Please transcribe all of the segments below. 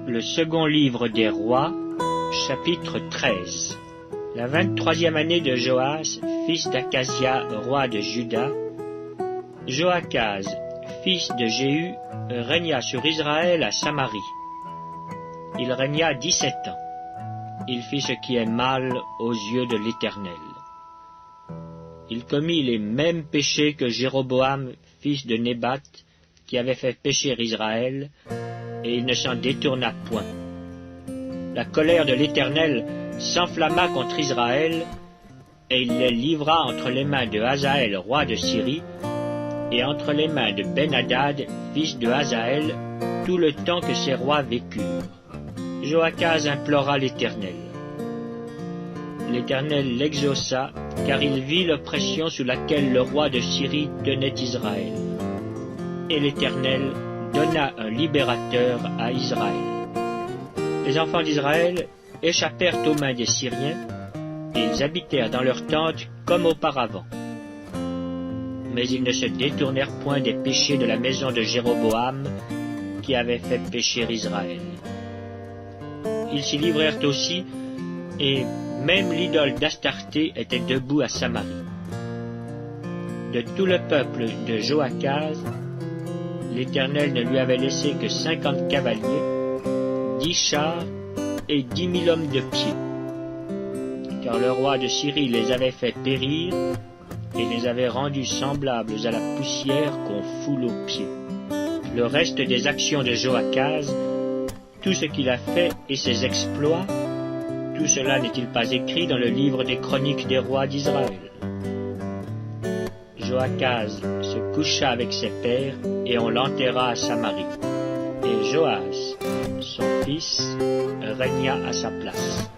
Le second livre des rois, chapitre 13. La 23e année de Joas, fils d'Achasia, roi de Juda, Joachaz, fils de Jéhu, régna sur Israël à Samarie. Il régna 17 ans. Il fit ce qui est mal aux yeux de l'Éternel. Il commit les mêmes péchés que Jéroboam, fils de Nébat, qui avait fait pécher Israël, et il ne s'en détourna point. La colère de l'Éternel s'enflamma contre Israël, et il les livra entre les mains de Hazaël, roi de Syrie, et entre les mains de Ben-Hadad, fils de Hazaël, tout le temps que ces rois vécurent. Joachaz implora l'Éternel. L'Éternel l'exauça, car il vit l'oppression sous laquelle le roi de Syrie tenait Israël. Et l'Éternel donna un libérateur à Israël. Les enfants d'Israël échappèrent aux mains des Syriens, et ils habitèrent dans leurs tentes comme auparavant. Mais ils ne se détournèrent point des péchés de la maison de Jéroboam, qui avait fait pécher Israël. Ils s'y livrèrent aussi, et même l'idole d'Astarté était debout à Samarie. De tout le peuple de Joachaz, l'Éternel ne lui avait laissé que 50 cavaliers, 10 chars et 10 000 hommes de pied. Car le roi de Syrie les avait fait périr et les avait rendus semblables à la poussière qu'on foule aux pieds. Le reste des actions de Joachaz, tout ce qu'il a fait et ses exploits, tout cela n'est-il pas écrit dans le livre des chroniques des rois d'Israël? Joachaz se coucha avec ses pères, et on l'enterra à Samarie. Et Joas, son fils, régna à sa place.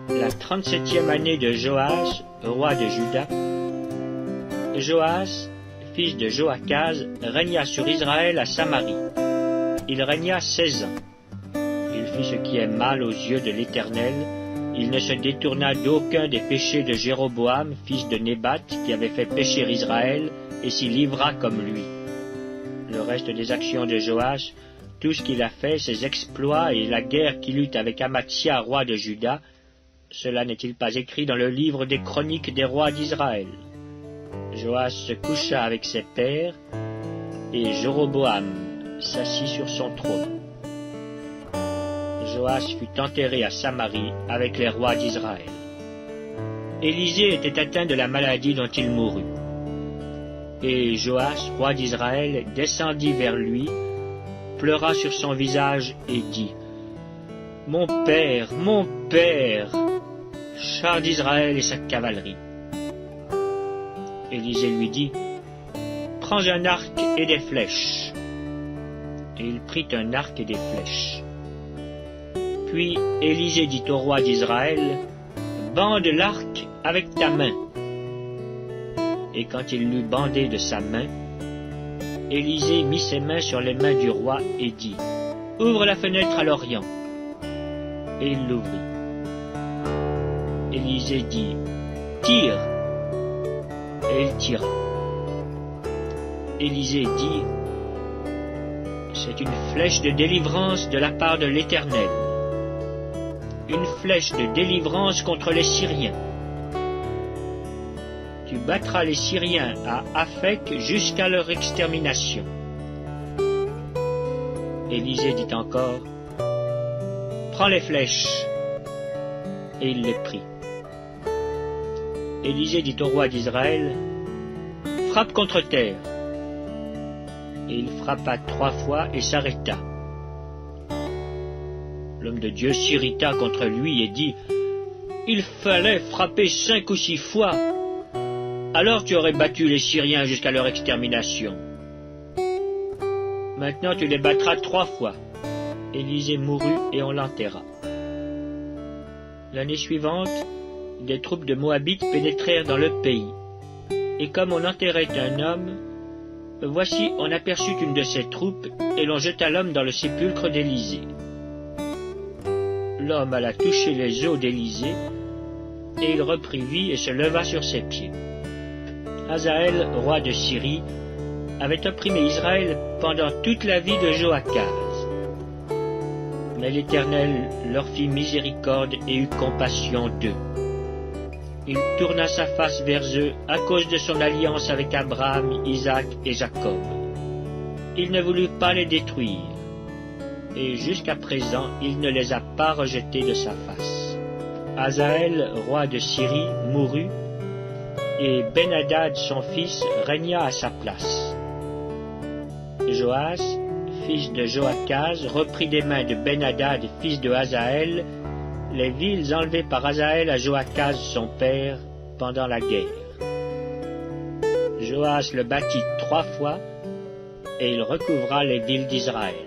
La 37e année de Joas, roi de Juda, Joas, fils de Joachaz, régna sur Israël à Samarie. Il régna 16 ans. Il fit ce qui est mal aux yeux de l'Éternel. Il ne se détourna d'aucun des péchés de Jéroboam, fils de Nébat, qui avait fait pécher Israël, et s'y livra comme lui. Le reste des actions de Joas, tout ce qu'il a fait, ses exploits et la guerre qu'il eut avec Amatsia, roi de Juda, cela n'est-il pas écrit dans le livre des chroniques des rois d'Israël? Joas se coucha avec ses pères, et Jéroboam s'assit sur son trône. Joas fut enterré à Samarie avec les rois d'Israël. Élisée était atteint de la maladie dont il mourut. Et Joas, roi d'Israël, descendit vers lui, pleura sur son visage et dit: « Mon père, char d'Israël et sa cavalerie. » Élisée lui dit: « Prends un arc et des flèches. » Et il prit un arc et des flèches. Puis Élisée dit au roi d'Israël: « Bande l'arc avec ta main. » Et quand il l'eut bandé de sa main, Élisée mit ses mains sur les mains du roi et dit: « Ouvre la fenêtre à l'orient. » Et il l'ouvrit. Élisée dit: « Tire. » Et il tira. Élisée dit: « C'est une flèche de délivrance de la part de l'Éternel. Une flèche de délivrance contre les Syriens. Tu battras les Syriens à Aphek jusqu'à leur extermination. » Élisée dit encore: « Prends les flèches. » Et il les prit. Élisée dit au roi d'Israël: « Frappe contre terre. » Et il frappa 3 fois et s'arrêta. L'homme de Dieu s'irrita contre lui et dit: « Il fallait frapper 5 ou 6 fois. Alors tu aurais battu les Syriens jusqu'à leur extermination. Maintenant tu les battras 3 fois. » Élisée mourut et on l'enterra. L'année suivante, des troupes de Moabites pénétrèrent dans le pays. Et comme on enterrait un homme, voici on aperçut une de ces troupes, et l'on jeta l'homme dans le sépulcre d'Élisée. L'homme alla toucher les os d'Élisée, et il reprit vie et se leva sur ses pieds. Hazaël, roi de Syrie, avait opprimé Israël pendant toute la vie de Joachaz. Mais l'Éternel leur fit miséricorde et eut compassion d'eux. Il tourna sa face vers eux à cause de son alliance avec Abraham, Isaac et Jacob. Il ne voulut pas les détruire, et jusqu'à présent il ne les a pas rejetés de sa face. Hazaël, roi de Syrie, mourut, et Ben-Hadad, son fils, régna à sa place. Joas, fils de Joachaz, reprit des mains de Ben-Hadad, fils de Hazaël, les villes enlevées par Hazaël à Joachaz son père pendant la guerre. Joas le bâtit 3 fois, et il recouvra les villes d'Israël.